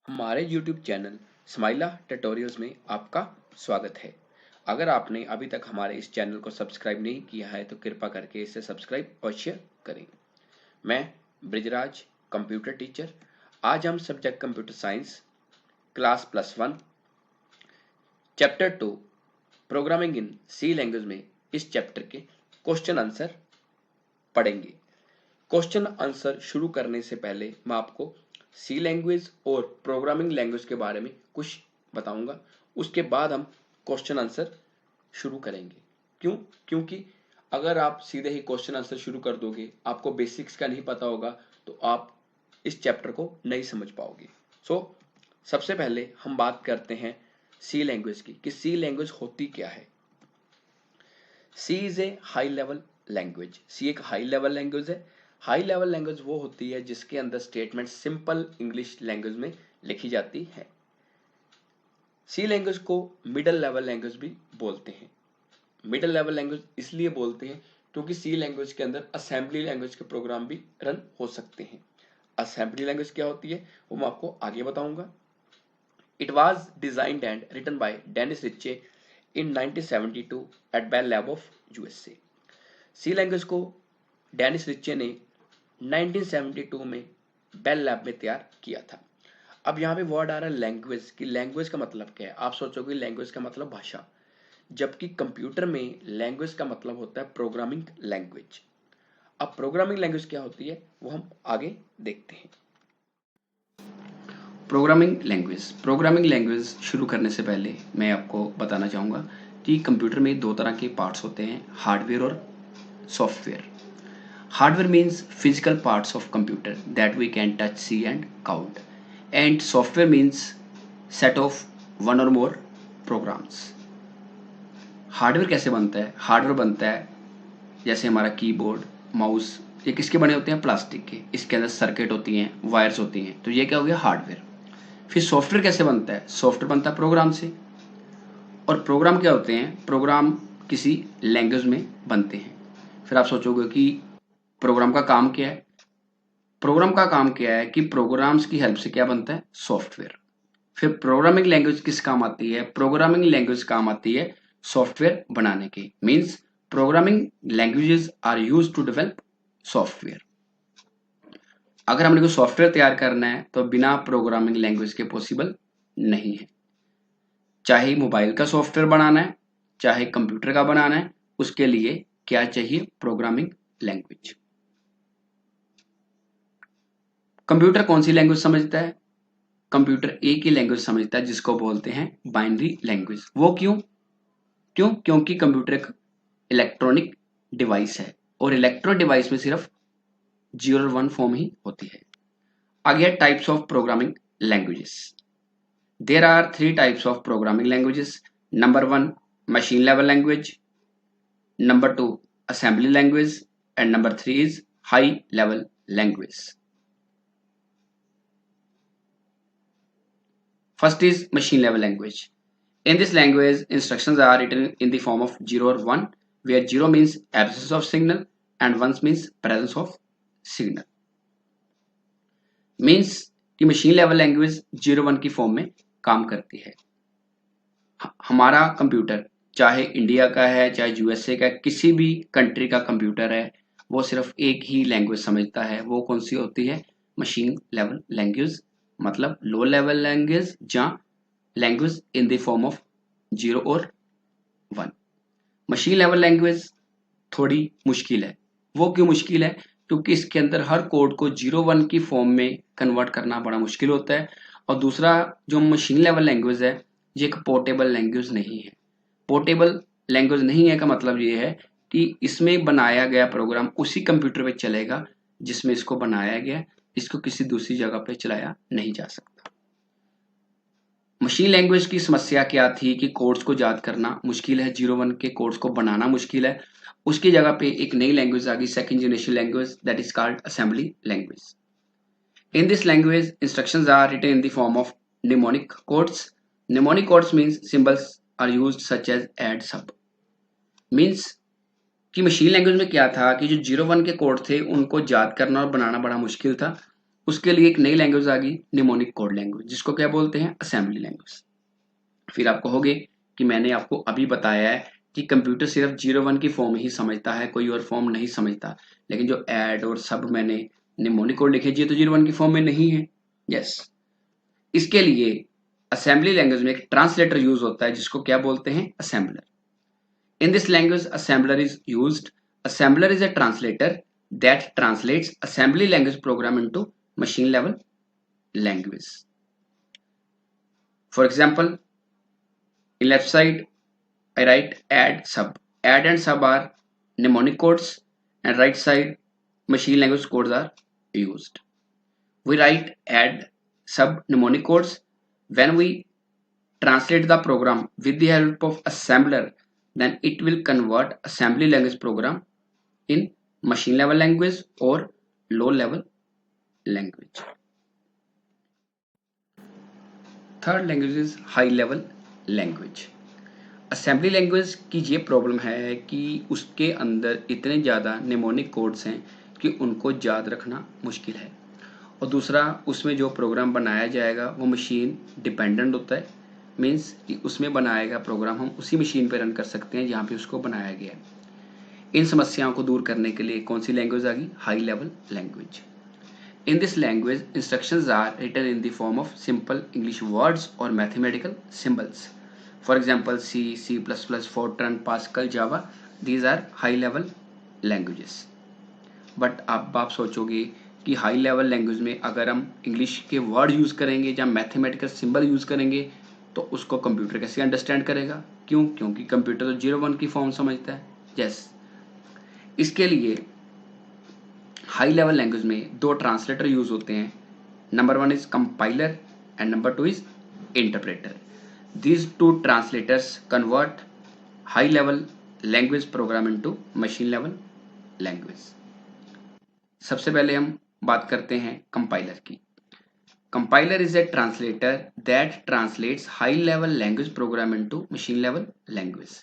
हमारे YouTube channel स्माइला tutorials में आपका स्वागत है। अगर आपने अभी तक हमारे इस चैनल को सब्सक्राइब नहीं किया है तो कृपया करके इसे सब्सक्राइब और शेयर करें। मैं ब्रिजराज, कंप्यूटर टीचर। आज हम subject computer science class +1 chapter 2 programming in C language में इस चैप्टर के क्वेश्चन आंसर पढ़ेंगे। क्वेश्चन आंसर शुरू करने से पहले मैं आपको सी लैंग्वेज और प्रोग्रामिंग लैंग्वेज के बारे में कुछ बताऊंगा। उसके बाद हम क्वेश्चन आंसर शुरू करेंगे। क्योंकि अगर आप सीधे ही क्वेश्चन आंसर शुरू कर दोगे, आपको बेसिक्स का नहीं पता होगा, तो आप इस चैप्टर को नहीं समझ पाओगे। सबसे पहले हम बात करते हैं सी लैंग्वेज की कि सी लैंग्वेज होती क्या है। C is a high level language. C एक हाई लेवल लैंग्वेज है। हाई लेवल लैंग्वेज वो होती है जिसके अंदर स्टेटमेंट सिंपल इंग्लिश लैंग्वेज में लिखी जाती है। सी लैंग्वेज को मिडिल लेवल लैंग्वेज भी बोलते हैं। मिडिल लेवल लैंग्वेज इसलिए बोलते हैं क्योंकि सी लैंग्वेज के अंदर असेंबली लैंग्वेज के प्रोग्राम भी रन हो सकते हैं। असेंबली लैंग्वेज क्या होती है वो मैं आपको आगे बताऊंगा। It was designed and written by Dennis Ritchie in 1972 at Bell Lab of USA। C language को डेनिस रिचे ने 1972 में बेल लैब में तैयार किया था। अब यहाँ पे वर्ड आ रहा है लैंग्वेज की। लैंग्वेज का मतलब क्या है? आप सोचोगे लैंग्वेज का मतलब भाषा, जबकि कंप्यूटर में लैंग्वेज का मतलब होता है प्रोग्रामिंग लैंग्वेज। अब प्रोग्रामिंग लैंग्वेज क्या होती है वो हम आगे देखते हैं। प्रोग्रामिंग लैंग्वेज शुरू करने से पहले मैं आपको बताना चाहूँगा कि कंप्यूटर में दो तरह के पार्ट्स होते हैं, हार्डवेयर और software. Hardware means physical parts of computer that we can touch, see and count, and software means set of one or more programmes. Hardware कैसे बनता है? हार्डवेयर बनता है जैसे हमारा कीबोर्ड, माउस, ये किसके बने होते हैं? प्लास्टिक के। इसके अंदर सर्किट होती हैं, वायर्स होती हैं, तो ये क्या हो गया? हार्डवेयर। फिर सॉफ्टवेयर कैसे बनता है? सॉफ्टवेयर बनता है प्रोग्राम से। और प्रोग्राम क्या होते हैं? प्रोग्राम किसी लैंग्वेज में बनते हैं। फिर आप सोचोगे कि प्रोग्राम का काम क्या है? प्रोग्राम का काम क्या है कि प्रोग्राम्स की हेल्प से क्या बनता है? सॉफ्टवेयर। फिर प्रोग्रामिंग लैंग्वेज किस काम आती है? प्रोग्रामिंग लैंग्वेज काम आती है सॉफ्टवेयर बनाने की। Means programming languages are used to develop software. अगर हमने को सॉफ्टवेयर तैयार करना है तो बिना प्रोग्रामिंग लैंग्वेज के पॉसिबल नहीं है। चाहे मोबाइल का सॉफ्टवेयर बनाना है, चाहे कंप्यूटर का बनाना है, उसके लिए क्या चाहिए? Programming language. कंप्यूटर कौन सी लैंग्वेज समझता है? कंप्यूटर एक ही लैंग्वेज समझता है जिसको बोलते हैं बाइनरी लैंग्वेज। वो क्योंकि कंप्यूटर एक इलेक्ट्रॉनिक डिवाइस है और इलेक्ट्रॉनिक डिवाइस में सिर्फ 0 और 1 फॉर्म ही होती है। आगे types of programming languages. There are 3 types of programming languages. Number 1, machine level language. Number 2, assembly language. And number 3 is high level language. First is machine level language. In this language, instructions are written in the form of 0 or 1, where 0 means absence of signal and 1 means presence of signal. Means कि machine level language 0-1 की form में काम करती है। हमारा computer चाहे India का है, चाहे यूएसए का, किसी भी कंट्री का कंप्यूटर है, वो सिर्फ एक ही लैंग्वेज समझता है। वो कौन सी होती है? मशीन लेवल लैंग्वेज, मतलब लो लेवल लैंग्वेज, जहाँ language in the form of 0 और 1। मशीन लेवल लैंग्वेज थोड़ी मुश्किल है। वो क्यों मुश्किल है? क्योंकि इसके अंदर हर कोड को 0-1 की फॉर्म में कन्वर्ट करना बड़ा मुश्किल होता है। और दूसरा, जो मशीन लेवल लैंग्वेज है, ये एक पोर्टेबल लैंग्वेज नहीं है। पोर्टेबल लैंग्वेज नहीं है का मतलब ये है कि इसमें बनाया गया प्रोग्राम उसी कंप्यूटर पे चलेगा जिसमें इसको बनाया गया, इसको किसी दूसरी जगह पे चलाया नहीं जा सकता। मशीन लैंग्वेज की समस्या क्या थी कि कोड्स को याद करना मुश्किल है, 0-1 के कोड्स को बनाना मुश्किल है। उसकी जगह पे एक नई लैंग्वेज आ गई, second generation language, that is called assembly language. In this language, instructions are written in the form of mnemonic codes. Mnemonic codes means symbols are used such as add, sub. Means कि machine language में क्या था कि जो 0-1 के code थे उनको याद करना और बनाना बड़ा मुश्किल था। उसके लिए एक नई लैंग्वेज आ गई, निमोनिक कोड लैंग्वेज, जिसको क्या बोलते हैं, असेंबली लैंग्वेज। फिर आप कहोगे कि मैंने आपको अभी बताया है कि कंप्यूटर सिर्फ 0-1 की फॉर्म ही समझता है, कोई और फॉर्म नहीं समझता, लेकिन जो ऐड और सब मैंने निमोनिक कोड लिखे ये तो 0-1 की फॉर्म में नहीं है। यस, इसके लिए असेंबली लैंग्वेज में एक ट्रांसलेटर यूज होता है जिसको क्या बोलते हैं, assembler. In this language assembler is used. Assembler is a translator that translates assembly language program into machine level language. For example, in left side I write add sub. Add and sub are mnemonic codes, and right side machine language codes are used. We write add sub mnemonic codes when we translate the program with the help of assembler, then it will convert assembly language program in machine level language or low level language. Third language is high level language. Assembly language की ये problem है कि उसके अंदर इतने ज़्यादा mnemonic codes हैं कि उनको याद रखना मुश्किल है, और दूसरा उसमें जो प्रोग्राम बनाया जाएगा वो मशीन डिपेंडेंट होता है, मीन्स कि उसमें बनाया गया प्रोग्राम हम उसी मशीन पर रन कर सकते हैं जहाँ पे उसको बनाया गया है। इन समस्याओं को दूर करने के लिए कौन सी लैंग्वेज आ गई, high level language. In this language, instructions are written in the form of simple English words or mathematical symbols. For example, C, C++, Fortran, Pascal, Java. These are high-level languages. But अब आप सोचोगे कि high level language में अगर हम English के word use करेंगे या मैथमेटिकल सिंबल यूज़ करेंगे तो उसको कंप्यूटर कैसे अंडरस्टैंड करेगा? क्यों? क्योंकि कंप्यूटर तो 0-1 की फॉर्म समझता है। यस, इसके लिए हाई लेवल लैंग्वेज में दो ट्रांसलेटर यूज होते हैं। Number 1 is compiler and number 2 is interpreter. These two translators convert high level language programme into machine level language. सबसे पहले हम बात करते हैं कंपाइलर की। Compiler is a translator that translates high level language programme into machine level language.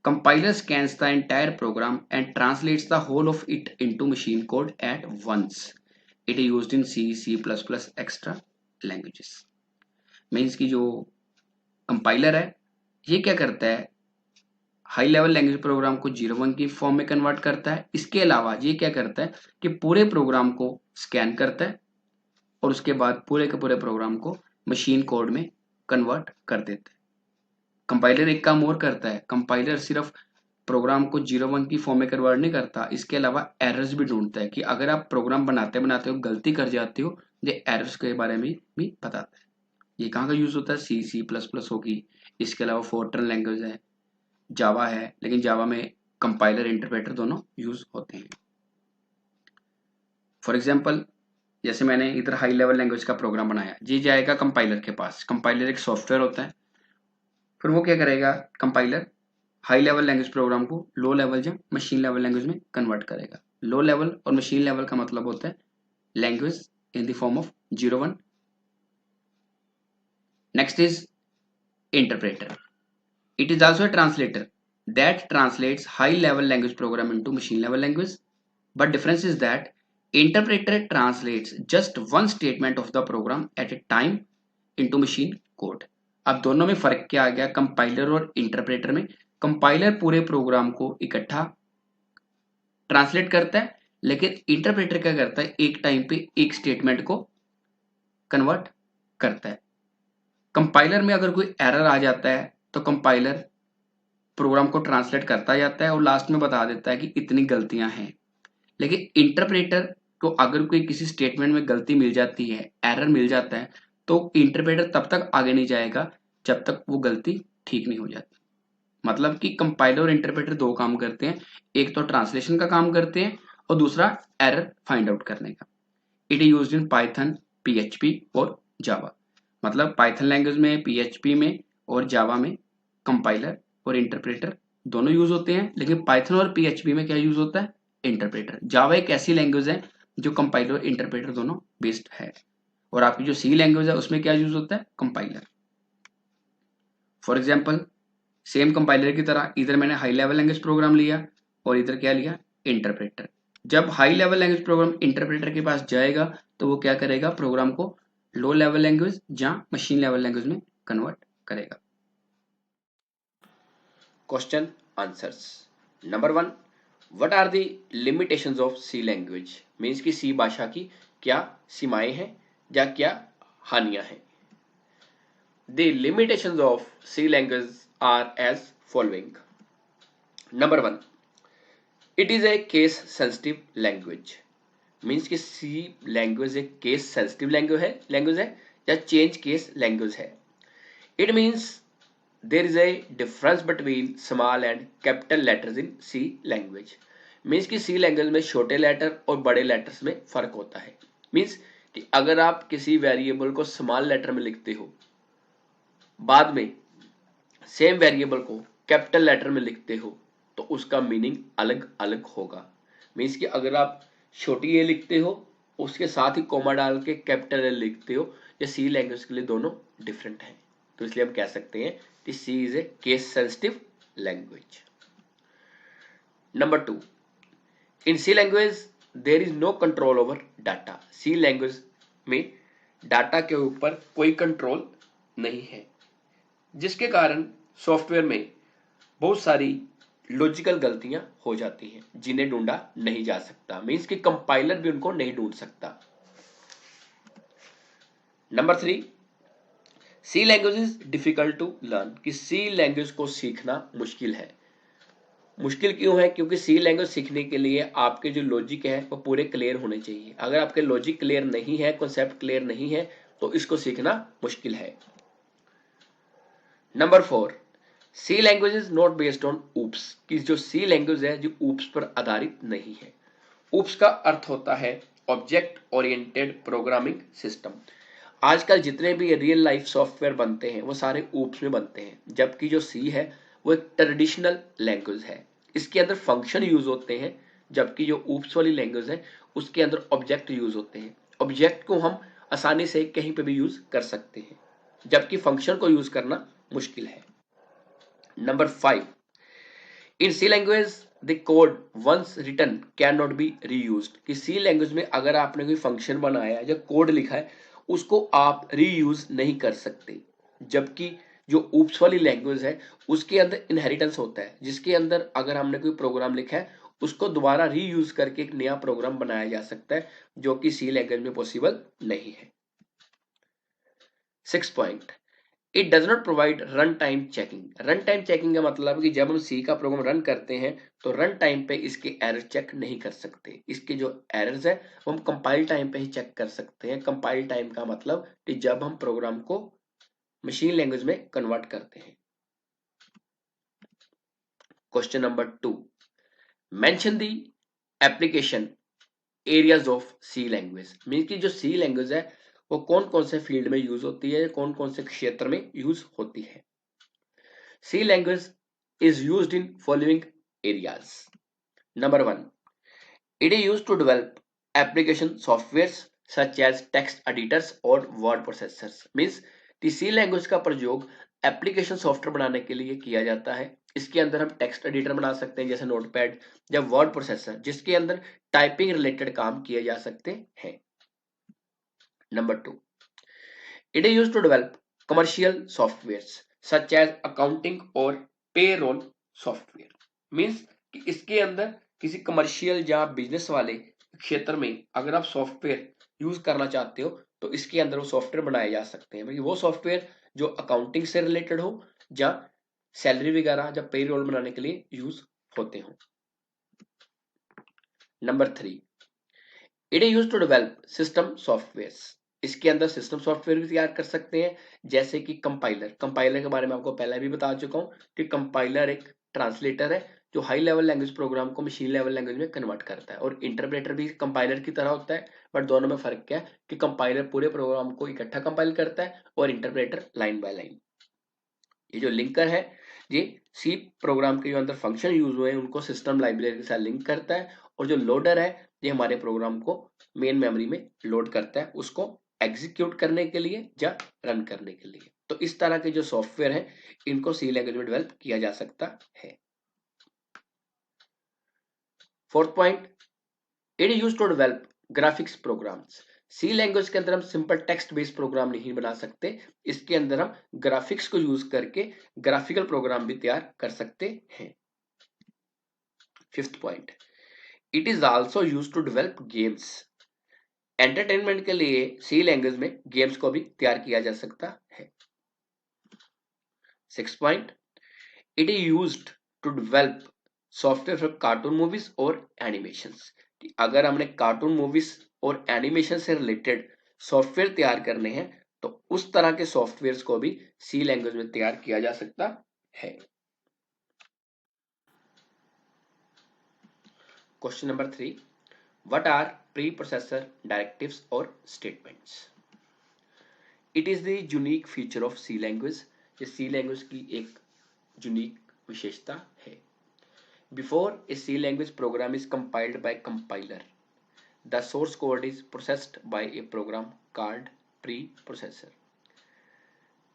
Compiler scans the entire program and translates the whole of it into machine code at once. It is used in C, C++, extra languages. Means कि जो compiler है ये क्या करता है, high level language programme को 0-1 की form में कन्वर्ट करता है। इसके अलावा ये क्या करता है कि पूरे प्रोग्राम को स्कैन करता है और उसके बाद पूरे के पूरे प्रोग्राम को मशीन कोड में कन्वर्ट कर देता है। कंपाइलर एक काम और करता है, कंपाइलर सिर्फ प्रोग्राम को 0-1 की फॉर्म में कन्वर्ट नहीं करता, इसके अलावा एरर्स भी ढूंढता है कि अगर आप प्रोग्राम बनाते बनाते हो गलती कर जाते हो, ये एरर्स के बारे में भी बताता है। ये कहाँ का यूज होता है, सी, C++ होगी, इसके अलावा फोर्ट्रन लैंग्वेज है, जावा है, लेकिन जावा में कंपाइलर इंटरप्रेटर दोनों यूज होते हैं। फॉर एग्जाम्पल, जैसे मैंने इधर हाई लेवल लैंग्वेज का प्रोग्राम बनाया, ये जाएगा कंपाइलर के पास। कंपाइलर एक सॉफ्टवेयर होता है, फिर वो क्या करेगा, compiler high level language programme को लो लेवल या मशीन लेवल लैंग्वेज में कन्वर्ट करेगा। लो लेवल और मशीन लेवल का मतलब होता है language in the form of 0-1। Next is interpreter. It is also a translator that translates high level language program into machine level language, but difference is that interpreter translates just one statement of the program at a time into machine code. अब दोनों में फर्क क्या आ गया, compiler और interpreter में? Compiler पूरे programme को इकट्ठा ट्रांसलेट करता है, लेकिन इंटरप्रेटर क्या करता है, एक टाइम पे एक स्टेटमेंट को कन्वर्ट करता है। कंपाइलर में अगर कोई एरर आ जाता है तो कंपाइलर प्रोग्राम को ट्रांसलेट करता जाता है और लास्ट में बता देता है कि इतनी गलतियां हैं। लेकिन इंटरप्रेटर को अगर कोई किसी स्टेटमेंट में गलती मिल जाती है, एरर मिल जाता है, तो इंटरप्रेटर तब तक आगे नहीं जाएगा जब तक वो गलती ठीक नहीं हो जाती। मतलब कि कंपाइलर और इंटरप्रेटर दो काम करते हैं, एक तो ट्रांसलेशन का काम करते हैं और दूसरा एरर फाइंड आउट करने का। It is used in Python, PHP और जावा। मतलब पाइथन लैंग्वेज में, PHP में और जावा में कंपाइलर और इंटरप्रेटर दोनों यूज होते हैं, लेकिन पाइथन और PHP में क्या यूज होता है, इंटरप्रेटर। जावा एक ऐसी लैंग्वेज है जो कंपाइलर और इंटरप्रेटर दोनों बेस्ड है, और आपकी जो C लैंग्वेज है उसमें क्या यूज होता है, compiler. For example, same compiler की तरह इधर मैंने हाई लेवल लैंग्वेज प्रोग्राम लिया और इधर क्या लिया, इंटरप्रेटर। जब high level language program interpreter के पास जाएगा तो वो क्या करेगा, प्रोग्राम को लो लेवल लैंग्वेज या मशीन लेवल लैंग्वेज में कन्वर्ट करेगा। Question answers. Number 1, what are the limitations of C language? Means कि सी भाषा की क्या सीमाएं हैं या क्या हानियां हैं? The limitations of C language are as following. Number 1, it is a case sensitive language. Means कि सी लैंग्वेज एक केस सेंसिटिव लैंग्वेज है या चेंज केस लैंग्वेज है। It means there is a difference between small and capital letters in C language। Means कि C language में छोटे letter और बड़े लेटर्स में फर्क होता है। मीन्स कि अगर आप किसी वेरिएबल को स्मॉल लेटर में लिखते हो, बाद में सेम वेरिएबल को कैपिटल लेटर में लिखते हो, तो उसका मीनिंग अलग अलग होगा। मीन्स कि अगर आप छोटी ए लिखते हो, उसके साथ ही कोमा डाल के कैपिटल ए लिखते हो, ये सी लैंग्वेज के लिए दोनों डिफरेंट हैं। तो इसलिए हम कह सकते हैं कि C is a case sensitive language। Number 2, in C language there is no control over data। C language में डाटा के ऊपर कोई कंट्रोल नहीं है, जिसके कारण सॉफ्टवेयर में बहुत सारी लॉजिकल गलतियां हो जाती हैं जिन्हें ढूंढा नहीं जा सकता। मीन्स कि कंपाइलर भी उनको नहीं ढूंढ सकता। Number 3, C language is difficult to learn. कि सी लैंग्वेज को सीखना मुश्किल है। मुश्किल क्यों है? क्योंकि सी लैंग्वेज सीखने के लिए आपके जो लॉजिक है वो पूरे क्लियर होने चाहिए। अगर आपके लॉजिक क्लियर नहीं है, कॉन्सेप्ट क्लियर नहीं है, तो इसको सीखना मुश्किल है। Number 4, C language is not based on OOPs. कि जो सी लैंग्वेज है जो ऊप्स पर आधारित नहीं है। ऊप्स का अर्थ होता है ऑब्जेक्ट ओरिएंटेड प्रोग्रामिंग सिस्टम। आजकल जितने भी रियल लाइफ सॉफ्टवेयर बनते हैं वो सारे ऊप्स में बनते हैं, जबकि जो सी है वो एक ट्रेडिशनल लैंग्वेज है। इसके अंदर फंक्शन यूज होते हैं, जबकि जो ऊप्स वाली लैंग्वेज है उसके अंदर ऑब्जेक्ट यूज होते हैं। ऑब्जेक्ट को हम आसानी से कहीं पे भी यूज कर सकते हैं, जबकि फंक्शन को यूज करना मुश्किल है। Number 5, in C language the code once written can not be reused. कि सी लैंग्वेज में अगर आपने कोई फंक्शन बनाया है या कोड लिखा है, उसको आप रीयूज नहीं कर सकते, जबकि जो ऊप्स वाली लैंग्वेज है उसके अंदर इनहेरिटेंस होता है, जिसके अंदर अगर हमने कोई प्रोग्राम लिखा है उसको दोबारा रीयूज करके एक नया प्रोग्राम बनाया जा सकता है, जो कि सी लैंग्वेज में पॉसिबल नहीं है। 6 point, it does not provide run time checking. Run time checking का मतलब है कि जब हम सी का प्रोग्राम रन करते हैं तो रन टाइम पे इसके एरर चेक नहीं कर सकते। इसके जो एरर्स है वो हम कंपाइल टाइम पे ही चेक कर सकते हैं। कंपाइल टाइम का मतलब कि जब हम प्रोग्राम को मशीन लैंग्वेज में कन्वर्ट करते हैं। Question number 2, mention the application areas of C language. Mean की जो सी लैंग्वेज है वो कौन कौन से फील्ड में यूज होती है, कौन कौन से क्षेत्र में यूज होती है। C language is used in following areas. Number 1, it is used to develop application softwares such as text editors और word processors। Means कि C language का प्रयोग एप्लीकेशन सॉफ्टवेयर बनाने के लिए किया जाता है। इसके अंदर हम टेक्स्ट एडिटर बना सकते हैं जैसे नोटपैड, या वर्ड प्रोसेसर जिसके अंदर टाइपिंग रिलेटेड काम किए जा सकते हैं। Number 2, it is used to develop commercial softwares such as accounting और payroll software। मीन्स कि इसके अंदर किसी कमर्शियल या बिजनेस वाले क्षेत्र में अगर आप सॉफ्टवेयर यूज करना चाहते हो तो इसके अंदर वो सॉफ्टवेयर बनाए जा सकते हैं। वो सॉफ्टवेयर जो अकाउंटिंग से रिलेटेड हो या सैलरी वगैरह या पे रोल बनाने के लिए यूज होते हो। Number 3, it is use to develop system software. इसके अंदर सिस्टम सॉफ्टवेयर भी तैयार कर सकते हैं, जैसे कि कंपाइलर। कंपाइलर के बारे में आपको पहले भी बता चुका हूं कि कंपाइलर एक ट्रांसलेटर है जो हाई लेवल लैंग्वेज प्रोग्राम को मशीन लेवल लैंग्वेज में कन्वर्ट करता है, और इंटरप्रेटर भी कंपाइलर की तरह होता है। बट दोनों में फर्क क्या है कि कंपाइलर पूरे प्रोग्राम को इकट्ठा कंपाइल करता है और इंटरप्रेटर लाइन बाय लाइन। ये जो लिंकर है ये सी प्रोग्राम के जो अंदर फंक्शन यूज हुए हैं उनको सिस्टम लाइब्रेरी के साथ लिंक करता है, और जो लोडर है ये हमारे प्रोग्राम को मेन मेमोरी में लोड करता है उसको एग्जीक्यूट करने के लिए या रन करने के लिए। तो इस तरह के जो सॉफ्टवेयर है इनको सी लैंग्वेज में डेवलप किया जा सकता है। 4th point, it is used to develop graphics programs. C language के अंदर हम सिंपल टेक्स्ट बेस्ड प्रोग्राम नहीं बना सकते, इसके अंदर हम ग्राफिक्स को यूज करके ग्राफिकल प्रोग्राम भी तैयार कर सकते हैं। Fifth point, it is also used to develop games. Entertainment के लिए सी लैंग्वेज में गेम्स को भी तैयार किया जा सकता है। Six point, it is used to develop software for cartoon movies और एनिमेशंस। अगर हमने कार्टून मूवीज और एनिमेशन से रिलेटेड सॉफ्टवेयर तैयार करने हैं तो उस तरह के सॉफ्टवेयर्स को भी सी लैंग्वेज में तैयार किया जा सकता है। Question number 3, what are preprocessor directives और statements? It is the unique feature of C language. ये सी लैंग्वेज की एक यूनिक विशेषता है। Before a C language program is compiled by compiler, the source code is processed by a program called preprocessor।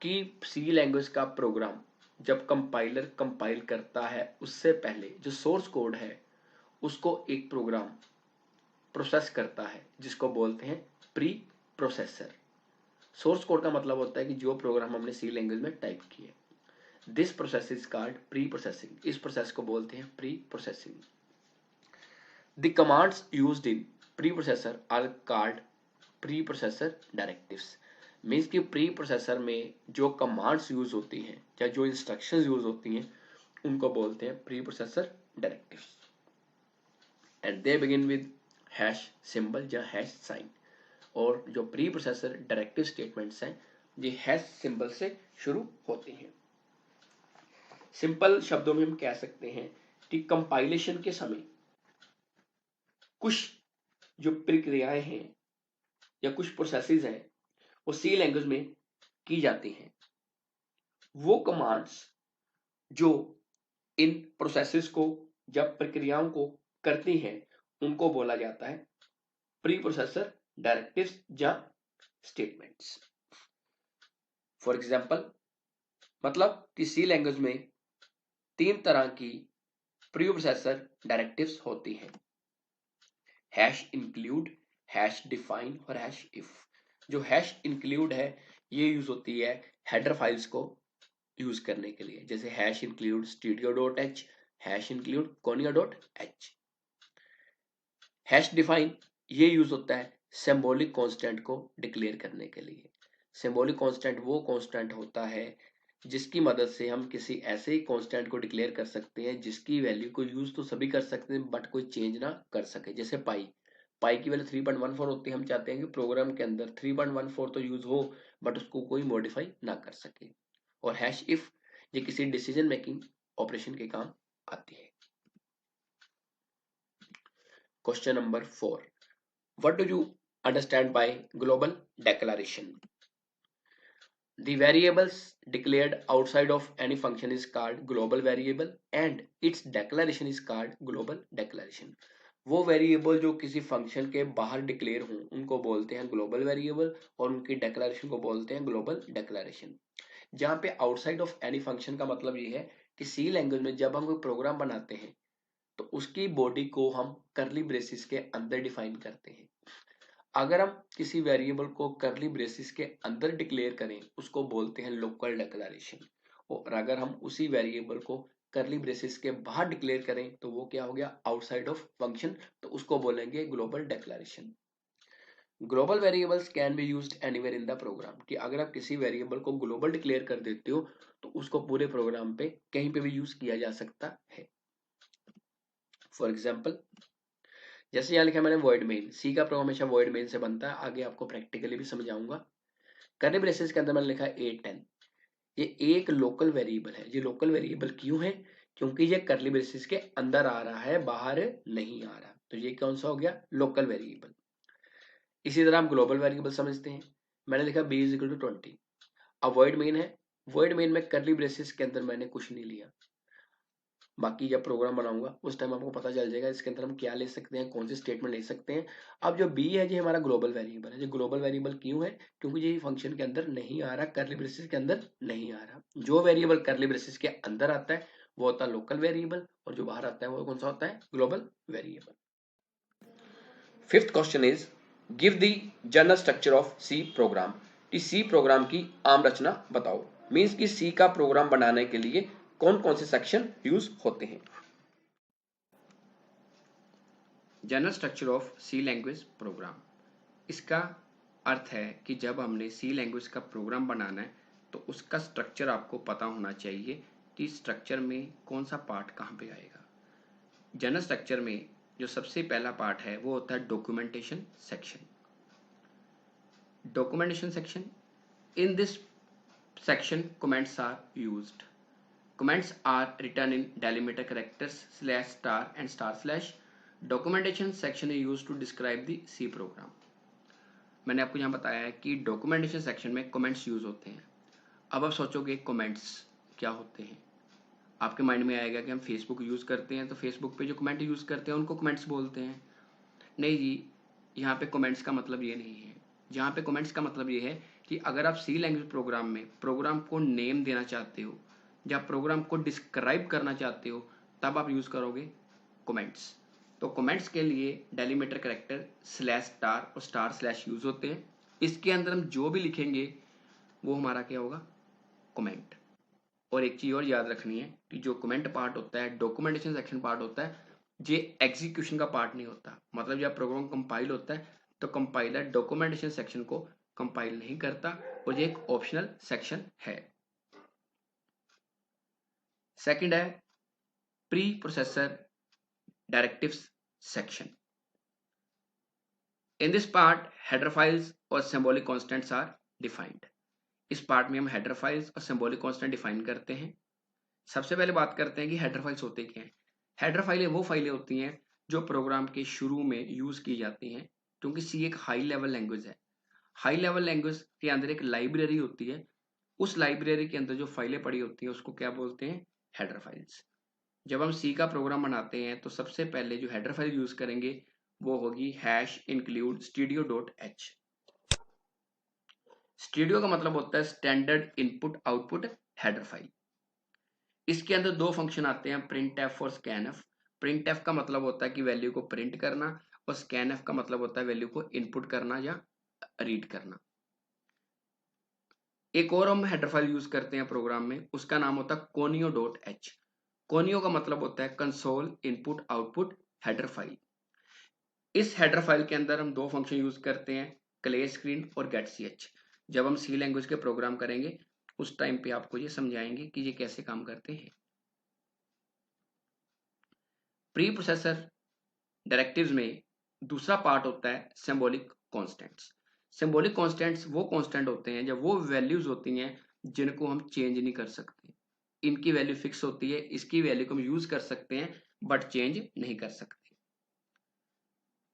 कि C language का programme जब compiler compile करता है उससे पहले जो सोर्स कोड है उसको एक प्रोग्राम प्रोसेस करता है जिसको बोलते हैं प्री प्रोसेसर। सोर्स कोड का मतलब होता है कि जो प्रोग्राम हमने सी लैंग्वेज में टाइप किए। This process is called pre processing. इस प्रोसेस को बोलते हैं pre processing. The commands used in preprocessor are called preprocessor directives। Means कि प्री प्रोसेसर में जो कमांड्स यूज होती हैं या जो इंस्ट्रक्शंस यूज होती हैं उनको बोलते हैं pre processor directives. And they begin with hash symbol या हैश साइन। और जो प्री प्रोसेसर डायरेक्टिव स्टेटमेंट्स हैं ये हैश सिंबल से शुरू होती हैं। सिंपल शब्दों में हम कह सकते हैं कि कंपाइलेशन के समय कुछ जो प्रक्रियाएं हैं या कुछ प्रोसेसेस हैं वो सी लैंग्वेज में की जाती हैं। वो कमांड्स जो इन प्रोसेसेस को या प्रक्रियाओं को करती हैं उनको बोला जाता है प्री प्रोसेसर डायरेक्टिव्स या स्टेटमेंट्स। फॉर एग्जांपल, मतलब कि सी लैंग्वेज में 3 तरह की प्री प्रोसेसर डायरेक्टिव्स होती हैं, हैश इंक्लूड, हैश डिफाइन और हैश इफ। जो हैश इंक्लूड है ये यूज होती है हेडर फाइल्स को यूज करने के लिए, जैसे hash include studio.h, hash include konya.h। Hash define ये यूज होता है सिंबॉलिक कांस्टेंट को डिक्लेयर करने के लिए। सिंबॉलिक कांस्टेंट वो कांस्टेंट होता है जिसकी मदद से हम किसी ऐसे कांस्टेंट को डिक्लेयर कर सकते हैं जिसकी वैल्यू को यूज तो सभी कर सकते हैं बट कोई चेंज ना कर सके। जैसे पाई, पाई की वैल्यू 3.14 होती है, हम चाहते हैं कि प्रोग्राम के अंदर 3.14 तो यूज हो बट उसको कोई मॉडिफाई ना कर सके। और हैश इफ ये किसी डिसीजन मेकिंग ऑपरेशन के काम आती है। Question number 4, what do you understand by global declaration? The variables declared outside of any function is called global variable and its declaration is called global declaration। वो variable जो किसी function के बाहर declare हों उनको बोलते हैं ग्लोबल वेरिएबल और उनकी डेक्लेरेशन को बोलते हैं ग्लोबल डेक्लेरेशन। जहाँ पे आउटसाइड ऑफ एनी फंक्शन का मतलब ये है कि सी लैंग्वेज में जब हम कोई प्रोग्राम बनाते हैं तो उसकी बॉडी को हम करली ब्रेसिस के अंदर डिफाइन करते हैं। अगर हम किसी वेरिएबल को करली ब्रेसिस के अंदर डिक्लेयर करें उसको बोलते हैं लोकल डिक्लेरेशन। और अगर हम उसी वेरिएबल को करली ब्रेसिस के बाहर डिक्लेयर करें तो वो क्या हो गया, आउटसाइड ऑफ फंक्शन, तो उसको बोलेंगे global declaration. Global variables can be used anywhere in the program. कि अगर आप किसी वेरिएबल को ग्लोबल डिक्लेयर कर देते हो तो उसको पूरे प्रोग्राम पे कहीं पे भी यूज किया जा सकता है। फॉर एग्जाम्पल, जैसे यहाँ लिखा मैंने वॉइड मेन, सी का प्रोग्राम हमेशा वॉइड मेन से बनता है, आगे आपको प्रैक्टिकली भी समझाऊंगा। करली ब्रेसेस के अंदर मैंने लिखा A10, ये एक लोकल वेरिएबल है। ये लोकल वेरिएबल क्यों है? क्योंकि ये करली ब्रेसेस के अंदर आ रहा है, बाहर नहीं आ रहा, तो ये कौन सा हो गया, लोकल वेरिएबल। इसी तरह हम ग्लोबल वेरिएबल समझते हैं। मैंने लिखा b इज इक्वल टू 20। अब वॉइड मेन है, वॉइड मेन में करली ब्रेसेस के अंदर मैंने कुछ नहीं लिया, बाकी जब प्रोग्राम बनाऊंगा उस टाइम आपको पता चल जाएगा इसके अंदर हम क्या ले सकते हैं, कौन सी स्टेटमेंट ले सकते हैं। अब जो बी है ये हमारा ग्लोबल वेरिएबल है। ये ग्लोबल वेरिएबल क्यों है? क्योंकि ये फंक्शन के अंदर नहीं आ रहा, करली ब्रेसेस के अंदर नहीं आ रहा। जो वेरिएबल करली ब्रेसेस के अंदर आता है वो होता है लोकल वेरिएबल और जो बाहर आता है वो कौन सा होता है, global variable. Fifth question is give the general structure of C program, कि सी प्रोग्राम की आम रचना बताओ। मीन्स कि सी का प्रोग्राम बनाने के लिए कौन कौन से सेक्शन यूज होते हैं। General structure of C language program, इसका अर्थ है कि जब हमने सी लैंग्वेज का प्रोग्राम बनाना है तो उसका स्ट्रक्चर आपको पता होना चाहिए कि स्ट्रक्चर में कौन सा पार्ट कहाँ पे आएगा। जनरल स्ट्रक्चर में जो सबसे पहला पार्ट है वो होता है documentation section. Documentation section, in this section comments are used. Comments are written in delimiter characters /star and /. Documentation section is used to describe the C program. मैंने आपको यहाँ बताया है कि डॉक्यूमेंटेशन सेक्शन में कमेंट्स यूज होते हैं। अब आप सोचोगे कमेंट्स क्या होते हैं, आपके माइंड में आएगा कि हम फेसबुक यूज़ करते हैं तो फेसबुक पे जो कमेंट यूज़ करते हैं उनको कमेंट्स बोलते हैं। नहीं जी, यहाँ पे कमेंट्स का मतलब ये नहीं है। जहाँ पे कमेंट्स का मतलब ये है कि अगर आप सी लैंग्वेज प्रोग्राम में प्रोग्राम को नेम देना चाहते हो या प्रोग्राम को डिस्क्राइब करना चाहते हो तब आप यूज़ करोगे कमेंट्स। तो कमेंट्स के लिए डेलीमीटर कैरेक्टर /* और */ यूज़ होते हैं। इसके अंदर हम जो भी लिखेंगे वो हमारा क्या होगा, कमेंट। और एक चीज़ और याद रखनी है कि जो कमेंट पार्ट होता है, डॉक्यूमेंटेशन सेक्शन पार्ट होता है, ये एग्जीक्यूशन का पार्ट नहीं होता। मतलब जब प्रोग्राम कंपाइल होता है तो कंपाइलर डॉक्यूमेंटेशन सेक्शन को कंपाइल नहीं करता और ये एक ऑप्शनल सेक्शन है। सेकंड है pre processor directives section. In this part header files और सिंबॉलिक कांस्टेंट्स आर डिफाइंड। इस पार्ट में हम हेडर फाइल्स और सिंबॉलिक कांस्टेंट डिफाइन करते हैं। सबसे पहले बात करते हैं कि हेडर फाइल्स होते क्या हैं। हेडर फाइलें वो फाइलें होती हैं जो प्रोग्राम के शुरू में यूज की जाती हैं, क्योंकि सी एक हाई लेवल लैंग्वेज है। हाई लेवल लैंग्वेज के अंदर एक लाइब्रेरी होती है, उस लाइब्रेरी के अंदर जो फाइलें पड़ी होती हैं उसको क्या बोलते हैं, हेडर फाइल्स। जब हम सी का प्रोग्राम बनाते हैं तो सबसे पहले जो हेडर फाइल यूज करेंगे वो होगी #include studio.h। स्टूडियो का मतलब होता है standard input output header file. इसके अंदर दो फंक्शन आते हैं, printf और scanf। printf का मतलब होता है कि वैल्यू को प्रिंट करना और scanf का मतलब होता है वैल्यू को इनपुट करना या रीड करना। एक और हम हेडर फाइल यूज करते हैं प्रोग्राम में, उसका नाम होता है conio.h। conio का मतलब होता है console input output header file. इस हेडर फाइल के अंदर हम दो फंक्शन यूज करते हैं, क्लियर स्क्रीन और getch। जब हम सी लैंग्वेज के प्रोग्राम करेंगे उस टाइम पे आपको ये समझाएंगे कि ये कैसे काम करते हैं। प्री प्रोसेसर डायरेक्टिव्स में दूसरा पार्ट होता है सिंबॉलिक कांस्टेंट्स। सिंबॉलिक कांस्टेंट्स वो कांस्टेंट होते हैं जब वो वैल्यूज होती हैं जिनको हम चेंज नहीं कर सकते। इनकी वैल्यू फिक्स होती है, इसकी वैल्यू को हम यूज कर सकते हैं बट चेंज नहीं कर सकते।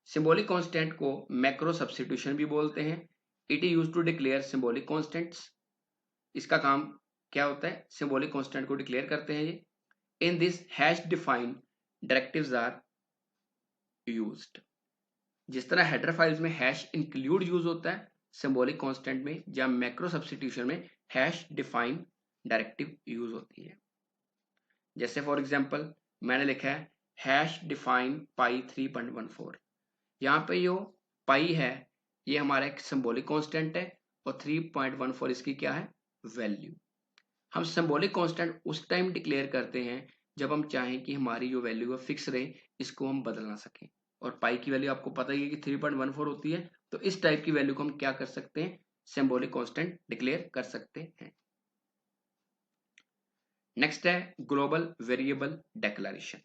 सिंबॉलिक कांस्टेंट को मैक्रो सब्स्टिट्यूशन भी बोलते हैं। It is used to declare symbolic constants. इसका काम क्या होता है, सिंबॉलिक कांस्टेंट को डिक्लेयर करते हैं ये। In this hash defined directives are used. जिस तरह हेडर फाइल्स में हैश इंक्लूड यूज होता है, सिंबॉलिक कांस्टेंट में या मैक्रो सब्स्टिट्यूशन में हैश डिफाइन डायरेक्टिव यूज होती है। जैसे फॉर एग्जांपल मैंने लिखा है हैश डिफाइन पाई 3.14। यहाँ पे जो पाई है ये हमारा एक सिंबॉलिक कांस्टेंट है और 3.14 इसकी क्या है, वैल्यू। हम सिंबॉलिक कांस्टेंट उस टाइम डिक्लेयर करते हैं जब हम चाहें कि हमारी जो वैल्यू है फिक्स रहे, इसको हम बदल ना सकें। और पाई की वैल्यू आपको पता ही है कि 3.14 होती है, तो इस टाइप की वैल्यू को हम क्या कर सकते हैं, सिंबॉलिक कांस्टेंट डिक्लेयर कर सकते हैं। नेक्स्ट है global variable declaration.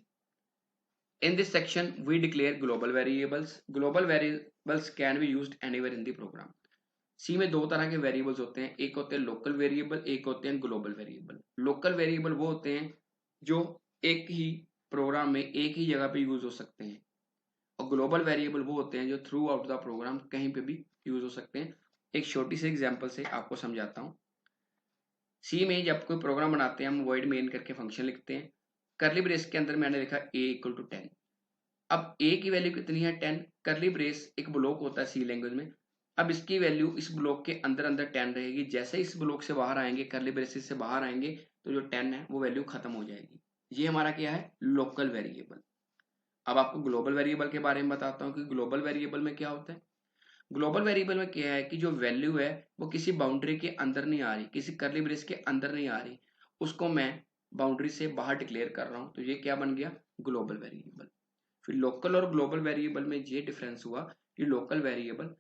In this section we declare global variables. Global variables can be used anywhere in the program. C में दो तरह के वेरिएबल्स होते हैं, एक होते हैं लोकल वेरिएबल, एक होते हैं ग्लोबल वेरिएबल। लोकल वेरिएबल वो होते हैं जो एक ही प्रोग्राम में एक ही जगह पे यूज हो सकते हैं, और ग्लोबल वेरिएबल वो होते हैं जो थ्रू आउट द प्रोग्राम कहीं पे भी यूज हो सकते हैं। एक छोटी सी एग्जांपल से आपको समझाता हूँ। सी में जब कोई प्रोग्राम बनाते हैं हम वॉइड मेन करके फंक्शन लिखते हैं। करली ब्रेस के अंदर मैंने लिखा a = 10। अब a की वैल्यू कितनी है, 10। करली ब्रेस एक ब्लॉक होता है सी लैंग्वेज में। अब इसकी वैल्यू इस ब्लॉक के अंदर अंदर 10 रहेगी। जैसे इस ब्लॉक से बाहर आएंगे, करली ब्रेसेस से बाहर आएंगे, तो जो 10 है वो वैल्यू खत्म हो जाएगी। ये हमारा क्या है, लोकल वेरिएबल। अब आपको ग्लोबल वेरिएबल के बारे में बताता हूँ कि ग्लोबल वेरिएबल में क्या होता है। ग्लोबल वेरिएबल में क्या है कि जो वैल्यू है वो किसी बाउंड्री के अंदर नहीं आ रही, किसी कर्ली ब्रेस के अंदर नहीं आ रही, उसको मैं बाउंड्री से बाहर डिक्लेयर कर रहा हूं, तो ये क्या बन गया, ग्लोबल वेरिएबल। फिर लोकल और ग्लोबल वेरिएबल में ये डिफरेंस हुआ कि लोकल वेरिएबल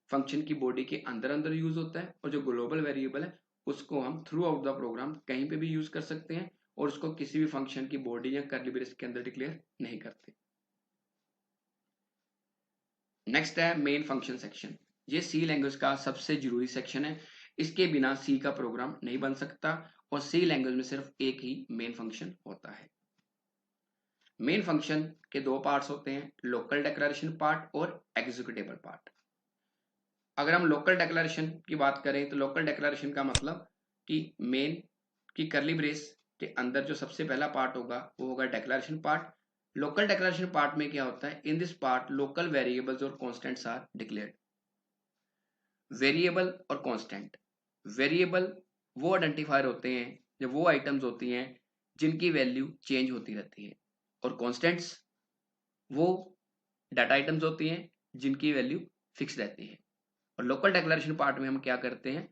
फंक्शन की बॉडी के अंदर अंदर यूज होता है, और जो ग्लोबल वेरिएबल है उसको हम थ्रू आउट द प्रोग्राम कहीं पे भी यूज कर सकते हैं, और उसको किसी भी फंक्शन की बॉडी या कर्ली ब्रेस के अंदर डिक्लेयर नहीं करते। नेक्स्ट है मेन फंक्शन सेक्शन। ये सी लैंग्वेज का सबसे जरूरी सेक्शन है, इसके बिना सी का प्रोग्राम नहीं बन सकता, और सी लैंग्वेज में सिर्फ एक ही मेन फंक्शन होता है। मेन फंक्शन के दो पार्ट्स होते हैं, लोकल डिक्लेरेशन पार्ट और एग्जीक्यूटेबल पार्ट। अगर हम लोकल डिक्लेरेशन की बात करें तो लोकल डिक्लेरेशन का मतलब कि मेन की कर्ली ब्रेस के अंदर जो सबसे पहला पार्ट होगा वो होगा declaration part. Local declaration part में क्या होता है, in this part local variables और कांस्टेंट्स आर डिक्लेयर्ड। वेरिएबल और कांस्टेंट, वेरिएबल वो आइडेंटिफायर होते हैं, जो वो आइटम्स होती हैं जिनकी वैल्यू चेंज होती रहती है, और कांस्टेंट्स वो डाटा आइटम्स होती हैं जिनकी वैल्यू फिक्स रहती है। और लोकल डिक्लेरेशन पार्ट में हम क्या करते हैं,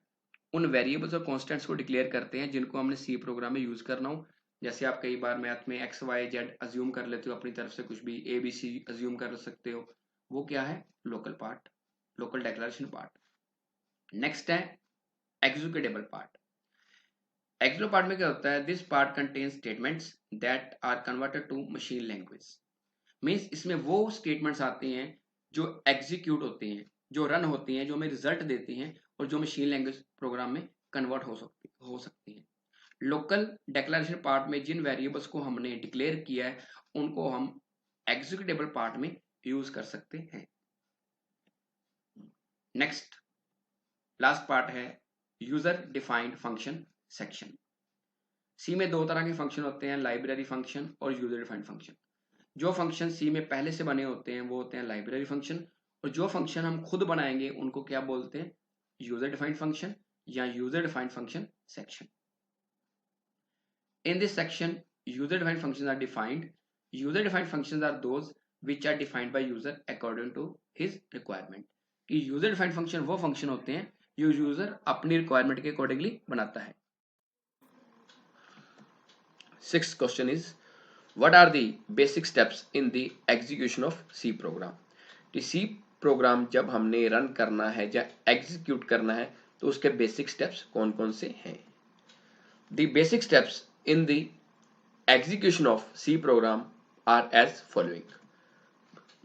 उन वेरिएबल्स और कांस्टेंट्स को डिक्लेयर करते हैं जिनको हमने सी प्रोग्राम में यूज करना हो। जैसे आप कई बार मैथ में एक्स वाई जेड अज्यूम कर लेते हो अपनी तरफ से, कुछ भी ए बी सी अज्यूम कर सकते हो, वो क्या है, local part, local declaration part. Next है एग्जीक्यूटेबल पार्ट। एग्जीक्यूटिव पार्ट में क्या होता है, this part contains statements that are converted to machine language. Means इसमें वो स्टेटमेंट्स आते हैं जो एग्जीक्यूट होते हैं, जो रन होती हैं, जो हमें रिजल्ट देती हैं, और जो मशीन लैंग्वेज प्रोग्राम में कन्वर्ट हो सकती हैं। लोकल डिक्लेरेशन पार्ट में जिन वेरिएबल्स को हमने डिक्लेयर किया है उनको हम एग्जीक्यूटेबल पार्ट में यूज कर सकते हैं। नेक्स्ट लास्ट पार्ट है यूजर डिफाइंड फंक्शन सेक्शन। सी में दो तरह के फंक्शन होते हैं, लाइब्रेरी फंक्शन और यूजर डिफाइंड फंक्शन। जो फंक्शन सी में पहले से बने होते हैं वो होते हैं लाइब्रेरी फंक्शन, और जो फंक्शन हम खुद बनाएंगे उनको क्या बोलते हैं, यूजर डिफाइंड फंक्शन या user defined function section. In this section, user-defined functions are defined. User-defined functions are those which are defined by user according to his requirement. कि user-defined function वो function होते हैं जो user अपनी requirement के accordingly बनाता है। Sixth question is, what are the basic steps in the execution of C program? कि C program जब हमने रन करना है या एग्जीक्यूट करना है तो उसके बेसिक स्टेप्स कौन कौन से हैं? The basic steps in the execution of C program are as following.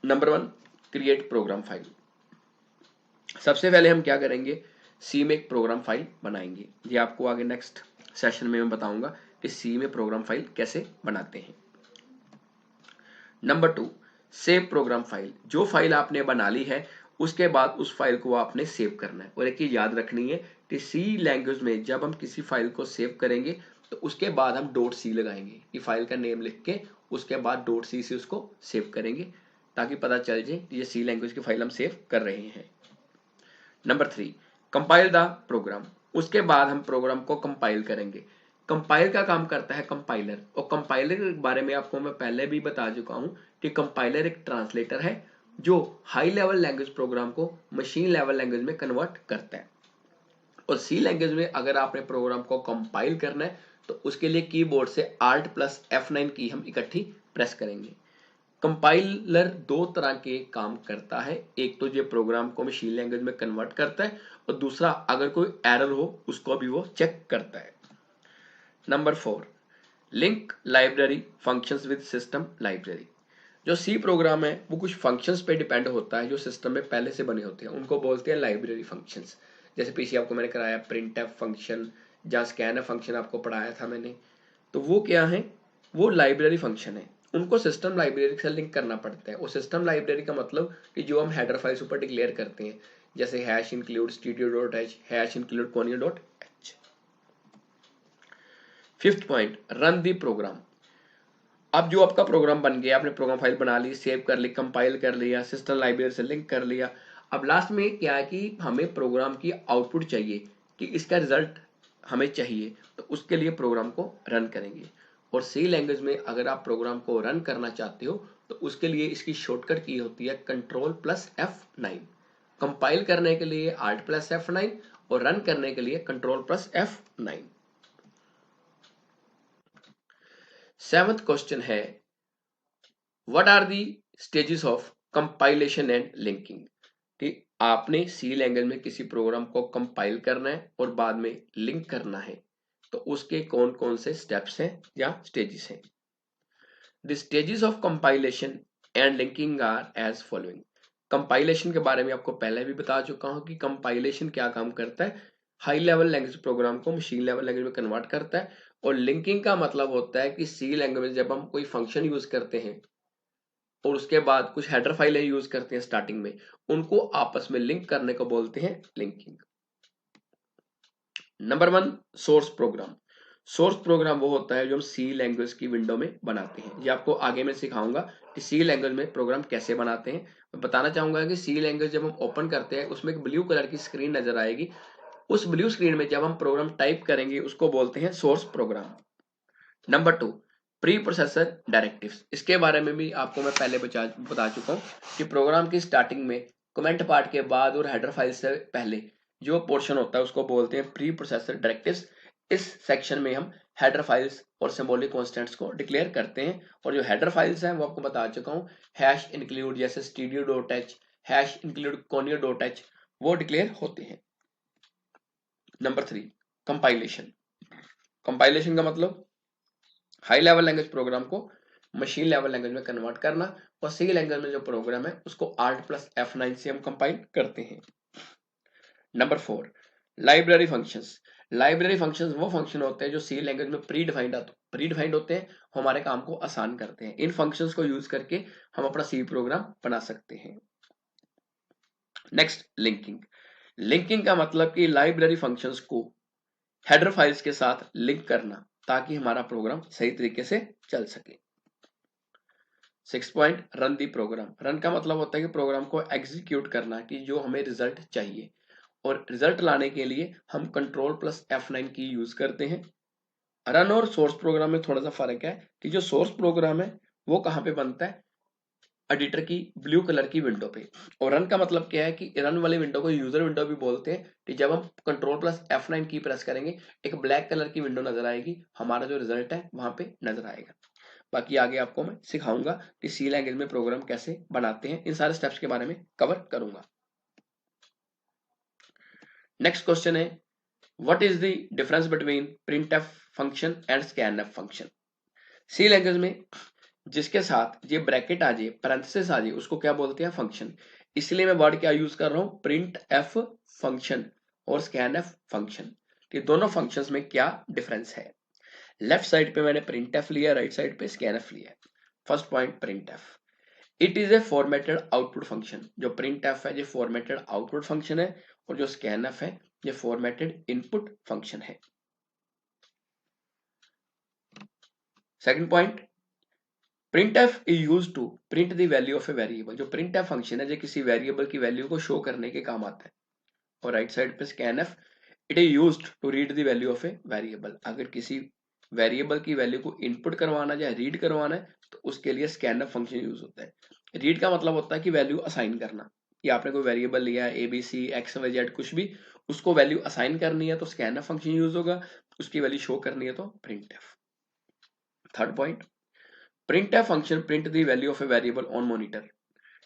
Number 1, create program file. सबसे पहले हम क्या करेंगे, C में एक प्रोग्राम फाइल बनाएंगे। ये आपको आगे नेक्स्ट सेशन में मैं बताऊंगा कि C में प्रोग्राम फाइल कैसे बनाते हैं। Number 2, save program file. जो फाइल आपने बना ली है उसके बाद उस फाइल को आपने सेव करना है। और एक चीज याद रखनी है कि C लैंग्वेज में जब हम किसी फाइल को सेव करेंगे तो उसके बाद हम .c लगाएंगे, कि फाइल का नेम लिख के उसके बाद .c से उसको सेव करेंगे, ताकि पता चल जाए कि ये C लैंग्वेज की फाइल हम सेव कर रहे हैं। Number 3, compile the program. उसके बाद हम प्रोग्राम को कंपाइल करेंगे। कंपाइल का काम करता है कंपाइलर, और कंपाइलर के बारे में आपको मैं पहले भी बता चुका हूं कि कंपाइलर एक ट्रांसलेटर है जो हाई लेवल लैंग्वेज प्रोग्राम को मशीन लेवल लैंग्वेज में कन्वर्ट करता है। और सी लैंग्वेज में अगर आपने प्रोग्राम को कंपाइल करना है तो उसके लिए कीबोर्ड से Alt+F9 की हम इकट्ठी प्रेस करेंगे। कंपाइलर दो तरह के काम करता है, एक तो ये प्रोग्राम को मशीन लैंग्वेज में कन्वर्ट करता है, और दूसरा अगर कोई एरर हो उसको भी वो चेक करता है। Number 4, link library functions with system library. जो सी प्रोग्राम है वो कुछ फंक्शंस पे डिपेंड होता है जो सिस्टम में पहले से बने होते हैं, उनको बोलते हैं लाइब्रेरी फंक्शंस। जैसे पीछे आपको मैंने कराया प्रिंटफ फंक्शन या स्कैनफ फंक्शन आपको पढ़ाया था मैंने, तो वो क्या है, वो लाइब्रेरी फंक्शन है। उनको सिस्टम लाइब्रेरी से लिंक करना पड़ता है। और सिस्टम लाइब्रेरी का मतलब कि जो हम हेडर फाइल्स ऊपर डिक्लेयर करते हैं, जैसे #include stdio.h #include conio.h। Fifth point, run the program. अब जो आपका प्रोग्राम बन गया, आपने प्रोग्राम फाइल बना ली, सेव कर ली, कंपाइल कर लिया, सिस्टम लाइब्रेरी से लिंक कर लिया, अब लास्ट में क्या है कि हमें प्रोग्राम की आउटपुट चाहिए, कि इसका रिजल्ट हमें चाहिए, तो उसके लिए प्रोग्राम को रन करेंगे। और सी लैंग्वेज में अगर आप प्रोग्राम को रन करना चाहते हो तो उसके लिए इसकी शॉर्टकट की होती है Ctrl+F9। कंपाइल करने के लिए Alt प्लस F9 और रन करने के लिए control plus F9। 7th question है what are the stages of compilation and linking. ठीक, आपने सी लैंग्वेज में किसी प्रोग्राम को कंपाइल करना है और बाद में लिंक करना है, तो उसके कौन कौन से स्टेप्स हैं या स्टेजेस हैं। The stages of compilation and linking are as following. Compilation के बारे में आपको पहले भी बता चुका हूं कि कंपाइलेशन क्या काम करता है, हाई लेवल लैंग्वेज प्रोग्राम को मशीन लेवल लैंग्वेज में कन्वर्ट करता है। और लिंकिंग का मतलब होता है कि सी लैंग्वेज में जब हम कोई फंक्शन यूज करते हैं और उसके बाद कुछ हेडर फाइलें यूज करते हैं स्टार्टिंग में, उनको आपस में लिंक करने को बोलते हैं linking. Number 1, source program. Source program वो होता है जो हम सी लैंग्वेज की विंडो में बनाते हैं। ये आपको आगे मैं सिखाऊंगा कि सी लैंग्वेज में प्रोग्राम कैसे बनाते हैं। मैं बताना चाहूंगा कि सी लैंग्वेज जब हम ओपन करते हैं उसमें एक ब्लू कलर की स्क्रीन नजर आएगी। उस ब्लू स्क्रीन में जब हम प्रोग्राम टाइप करेंगे उसको बोलते हैं source program. Number 2, pre processor directives. इसके बारे में भी आपको मैं पहले बता चुका हूँ कि प्रोग्राम की स्टार्टिंग में कमेंट पार्ट के बाद और हेडर फाइल से पहले जो पोर्शन होता है उसको बोलते हैं प्री प्रोसेसर डायरेक्टिव्स। इस सेक्शन में हम हेडर फाइल्स और सिंबॉलिक कॉन्स्टेंट्स को डिक्लेयर करते हैं। और जो हेडर फाइल्स हैं वो आपको बता चुका हूँ, हैश इंक्लूड जैसे studio.h, हैश इंक्लूड conio.h, वो डिक्लेयर होते हैं। Number 3, compilation. कंपाइलेशन का मतलब हाई लेवल लैंग्वेज प्रोग्राम को मशीन लेवल लैंग्वेज में कन्वर्ट करना। और सी लैंग्वेज में जो प्रोग्राम है उसको Alt प्लस F9 से हम कंपाइल करते हैं। Number 4, library functions. Library functions वो फंक्शन होते हैं जो सी लैंग्वेज में प्री डिफाइंड होते हैं, हमारे काम को आसान करते हैं। इन फंक्शंस को यूज करके हम अपना सी प्रोग्राम बना सकते हैं। Next, linking. लिंकिंग का मतलब कि लाइब्रेरी फंक्शंस को हेडर फाइल्स के साथ लिंक करना ताकि हमारा प्रोग्राम सही तरीके से चल सके। 6 point, run the program. Run का मतलब होता है कि प्रोग्राम को एग्जीक्यूट करना, कि जो हमें रिजल्ट चाहिए। और रिजल्ट लाने के लिए हम कंट्रोल प्लस F9 की यूज करते हैं। रन और सोर्स प्रोग्राम में थोड़ा सा फर्क है कि जो सोर्स प्रोग्राम है वो कहाँ पे बनता है, एडिटर की ब्लू कलर की विंडो पे। और रन का मतलब क्या है कि रन वाली विंडो को यूजर विंडो भी बोलते हैं, कि जब हम कंट्रोल प्लस F9 की प्रेस करेंगे एक ब्लैक कलर की विंडो नजर आएगी, हमारा जो रिजल्ट है वहां पे नजर आएगा। बाकी आगे आपको मैं सिखाऊंगा कि सी लैंग्वेज में प्रोग्राम कैसे बनाते हैं, इन सारे स्टेप्स के बारे में कवर करूंगा। नेक्स्ट क्वेश्चन है what is the difference between printf function and scanf function. C language में जिसके साथ ये ब्रैकेट आ जाए, पैरेंथेसिस आ जाए, उसको क्या बोलते हैं, फंक्शन। इसलिए मैं वर्ड क्या यूज कर रहा हूं, प्रिंट एफ फंक्शन और स्कैन एफ फंक्शन। ये दोनों फंक्शंस में क्या डिफरेंस है। लेफ्ट साइड पे मैंने प्रिंट एफ लिया, राइट साइड पे स्कैन एफ लिया। First point, print F. It is A formatted output function. जो प्रिंट एफ है ये फॉर्मेटेड आउटपुट फंक्शन है, और जो स्कैन एफ है ये फॉर्मेटेड इनपुट फंक्शन है। Second point, printf is used to print the value of a variable। जो printf फंक्शन है ये किसी वेरिएबल की वैल्यू को शो करने के काम आता है। और राइट साइड पे scanf, it is used to read the value of a variable. अगर किसी वेरिएबल की वैल्यू को इनपुट करवाना या रीड करवाना है तो उसके लिए scanf फंक्शन यूज होता है। रीड का मतलब होता है कि वैल्यू असाइन करना, कि आपने कोई वेरिएबल लिया है ABC XYZ कुछ भी, उसको वैल्यू असाइन करनी है तो scanf फंक्शन यूज होगा, उसकी वैल्यू शो करनी है तो printf। Third point, printf function print the value of a variable on monitor.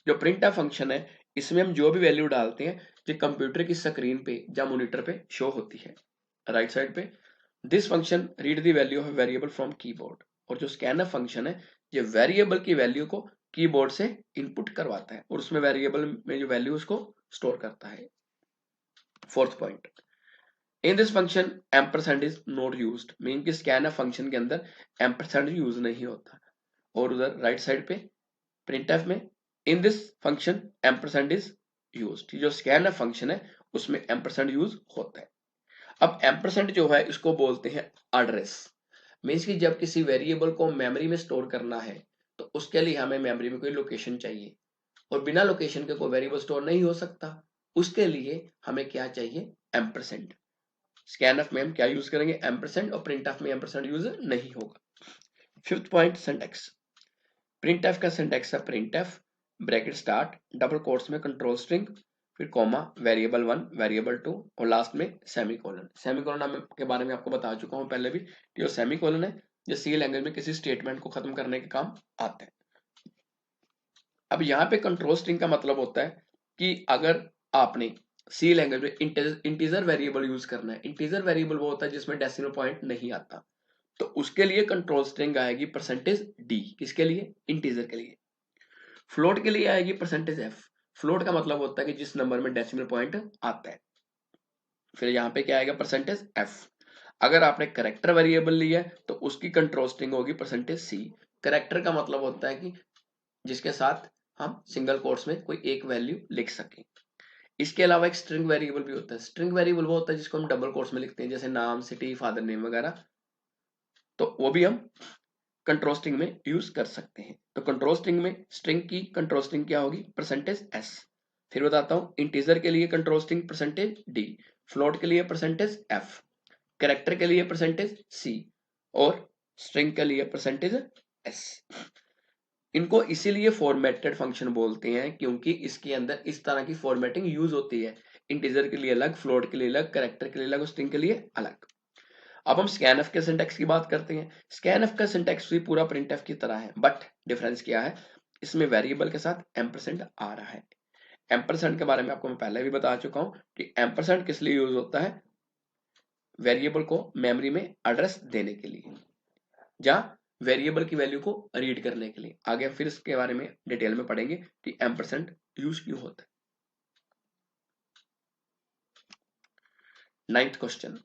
जो printf फंक्शन है इसमें हम जो भी वैल्यू डालते हैं जो कंप्यूटर की स्क्रीन पे या मॉनिटर पे शो होती है। राइट साइड पे this function read the value of a variable from keyboard. और जो scanf फंक्शन है ये वेरिएबल की वैल्यू को कीबोर्ड से इनपुट करवाता है और उसमें वेरिएबल में जो वैल्यू उसको स्टोर करता है। Fourth point, in this function ampersand is not used, mean कि scanf फंक्शन के अंदर एम्परसेंड यूज नहीं होता। और उधर राइट साइड पे printf में in this function ampersand is used. जो scanf फंक्शन है उसमें एम्परसेंड यूज होता है। अब एम्परसेंड जो है इसको बोलते हैं एड्रेस। मीन्स कि जब किसी वेरिएबल को मेमोरी में स्टोर करना है तो उसके लिए हमें मेमोरी में कोई लोकेशन चाहिए, और बिना लोकेशन के कोई वेरिएबल स्टोर नहीं हो सकता। उसके लिए हमें क्या चाहिए, एम्परसेंड। scanf में हम क्या यूज करेंगे, एम्परसेंड, और printf में एम्परसेंड यूज नहीं होगा। Fifth point, syntax. printf का सिंटैक्स है printf bracket start double quotes में कंट्रोल स्ट्रिंग, फिर कॉमा, वेरिएबल 1, वेरिएबल 2 और लास्ट में सेमीकोलन। सेमीकोलन के बारे में आपको बता चुका हूं पहले भी कि जो सेमीकोलन है जो सी लैंग्वेज में किसी स्टेटमेंट को खत्म करने के काम आते हैं। अब यहाँ पे कंट्रोल स्ट्रिंग का मतलब होता है कि अगर आपने सी लैंग्वेज में इंटीजर वेरिएबल यूज करना है, इंटीजर वेरिएबल वो होता है जिसमें डेसिमल पॉइंट नहीं आता, तो उसके लिए कंट्रोल स्ट्रिंग आएगी %d। किसके लिए? इंटीजर के लिए। फ्लोट के लिए आएगी %f। फ्लोट का मतलब होता है कि जिस नंबर में डेसिमल पॉइंट आता है। फिर यहाँ पे क्या आएगा? %f। अगर आपने करेक्टर वेरिएबल लिया है तो उसकी कंट्रोल स्ट्रिंग होगी %c। करेक्टर का मतलब होता है कि जिसके साथ हम सिंगल कोट्स में कोई एक वैल्यू लिख सकें। इसके अलावा एक स्ट्रिंग वेरिएबल भी होता है। स्ट्रिंग वेरिएबल वो होता है जिसको हम डबल कोट्स में लिखते हैं, जैसे नाम, सिटी, फादर नेम वगैरह, तो वो भी हम कंट्रोल स्ट्रिंग में यूज कर सकते हैं। तो कंट्रोल स्ट्रिंग में स्ट्रिंग की कंट्रोल स्ट्रिंग क्या होगी? %s। फिर बताता हूं, इंटीजर के लिए कंट्रोल स्ट्रिंग %d, फ्लोट के लिए %f, कैरेक्टर के लिए %c और स्ट्रिंग के लिए %s। इनको इसीलिए फॉर्मेटेड फंक्शन बोलते हैं क्योंकि इसके अंदर इस तरह की फॉर्मेटिंग यूज होती है। इंटीजर के लिए अलग, फ्लोट के लिए अलग, कैरेक्टर के लिए अलग और स्ट्रिंग के लिए अलग। अब हम स्कैनफ के सिंटैक्स की बात करते हैं। स्कैनफ का सिंटैक्स भी पूरा प्रिंटफ की तरह है, बट डिफरेंस क्या है? इसमें वेरिएबल के साथ एम्परसेंड आ रहा है। एम्परसेंड के बारे में आपको मैं पहले भी बता चुका हूं कि एम्परसेंड किस लिए यूज होता है? वेरिएबल को मेमोरी में एड्रेस देने के लिए, जहां वेरिएबल की वैल्यू को रीड करने के लिए। आगे फिर इसके बारे में डिटेल में पढ़ेंगे कि एम्परसेंड यूज क्यों होता है। 9th question,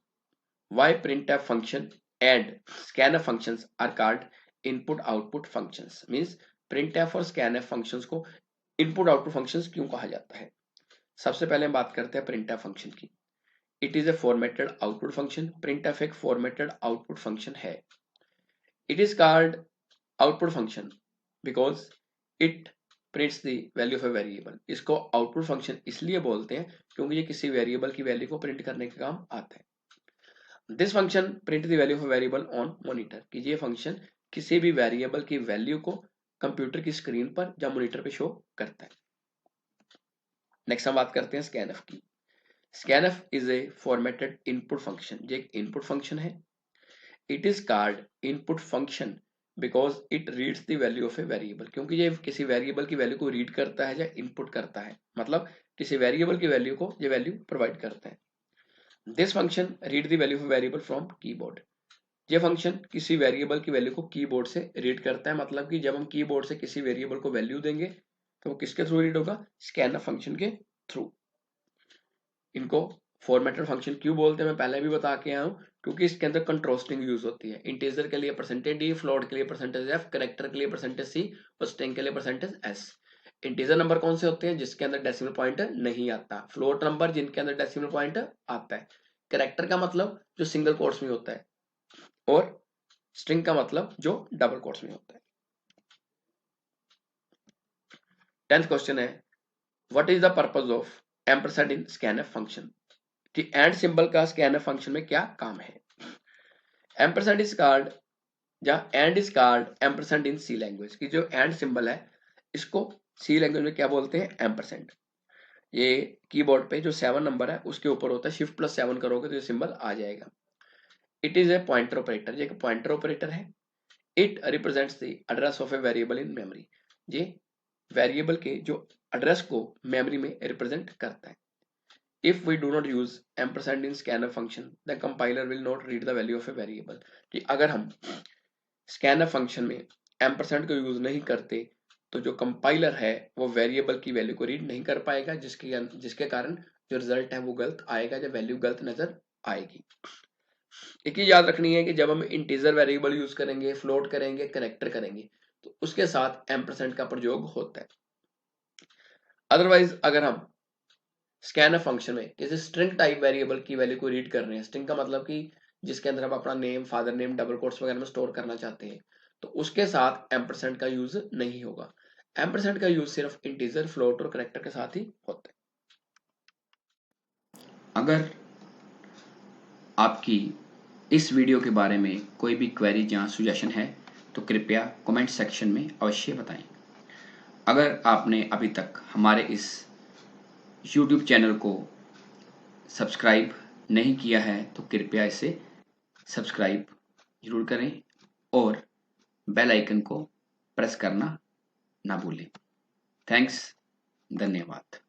why printf function and scanf functions are called input output functions? Means printf और scanf functions को input output functions क्यों कहा जाता है? सबसे पहले हम बात करते हैं printf function की। It is A formatted output function. printf एक फॉर्मेटेड आउटपुट फंक्शन है। It is called output function because it prints the value of a variable. इसको आउटपुट फंक्शन इसलिए बोलते हैं क्योंकि ये किसी वेरिएबल की वैल्यू को प्रिंट करने के काम आता है। This function print the value of variable on monitor, कि ये फंक्शन किसी भी वेरिएबल की वैल्यू को कंप्यूटर की स्क्रीन पर या मॉनिटर पे शो करता है। नेक्स्ट हम बात करते हैं स्कैनफ की। Scanf is a formatted input function. ये एक इनपुट फंक्शन है। It is called input function because it reads the value of a variable, क्योंकि ये किसी वेरिएबल की वैल्यू को रीड करता है या इनपुट करता है, मतलब किसी वेरिएबल की वैल्यू को ये वैल्यू प्रोवाइड करता है। This function read the value of variable from keyboard. ये फंक्शन किसी वेरिएबल की वैल्यू को कीबोर्ड से रीड करता है, मतलब कि जब हम कीबोर्ड से किसी वेरिएबल को वैल्यू देंगे तो वो किसके थ्रू रीड होगा? स्कैनफ फंक्शन के थ्रू। इनको फॉर्मेटेड फंक्शन क्यों बोलते हैं मैं पहले भी बता के आया हूं, क्योंकि इसके अंदर कंट्रोल स्ट्रिंग यूज होती है। इंटीजर के लिए %d, फ्लोट के लिए %f, कैरेक्टर के लिए %c और स्ट्रिंग के लिए %s। इंटीजर नंबर कौन से होते हैं? जिसके अंदर डेसिमल पॉइंट नहीं आता। फ्लोट नंबर जिनके अंदर डेसिमल पॉइंट आता है। कैरेक्टर का मतलब जो सिंगल कोट्स में होता है और स्ट्रिंग का मतलब जो डबल कोट्स में होता है। 10th क्वेश्चन है, what is the purpose of ampersand in scanf function? कि एंड सिंबल का स्कैनफ फंक्शन में क्या काम है? एम्परसैंड इज कॉल्ड या and is called ampersand in C language, की जो एंड सिंबल है इसको सी लैंग्वेज में क्या बोलते हैं? एम्परसैंड। ये कीबोर्ड पे जो 7 नंबर है उसके ऊपर होता है, Shift+7 करोगे तो ये सिंबल आ जाएगा। It is a pointer operator. ये एक पॉइंटर ऑपरेटर है। It represents the address of a variable in memory. ये वेरिएबल के जो एड्रेस को मेमोरी में रिप्रेजेंट करता है। If we do not use ampersand in scanf function the compiler will not read the value of a variable. कि अगर हम स्कैनफ फंक्शन में एम्परसैंड को यूज नहीं करते तो जो कंपाइलर है वो वेरिएबल की वैल्यू को रीड नहीं कर पाएगा, जिसके कारण जो रिजल्ट है वो गलत आएगा, जो वैल्यू गलत नजर आएगी। एक चीज याद रखनी है कि जब हम इंटीजर वेरिएबल यूज करेंगे, फ्लोट करेंगे, कैरेक्टर करेंगे तो उसके साथ एम्परसेंड का प्रयोग होता है। अदरवाइज अगर हम स्कैनफ फंक्शन में किसी स्ट्रिंग टाइप वेरिएबल की वैल्यू को रीड कर रहे हैं, स्ट्रिंग का मतलब कि जिसके अंदर हम अपना name, father name, double quotes वगैरह में स्टोर करना चाहते हैं, तो उसके साथ एम्परसेंड का यूज नहीं होगा। एम्परसेंड का यूज सिर्फ इंटीजर, फ्लोट और कैरेक्टर के साथ ही होता है। अगर आपकी इस वीडियो के बारे में कोई भी क्वेरी या सजेशन है तो कृपया कमेंट सेक्शन में अवश्य बताएं। अगर आपने अभी तक हमारे इस यूट्यूब चैनल को सब्सक्राइब नहीं किया है तो कृपया इसे सब्सक्राइब जरूर करें और बेल आइकन को प्रेस करना ना भूलें। थैंक्स, धन्यवाद।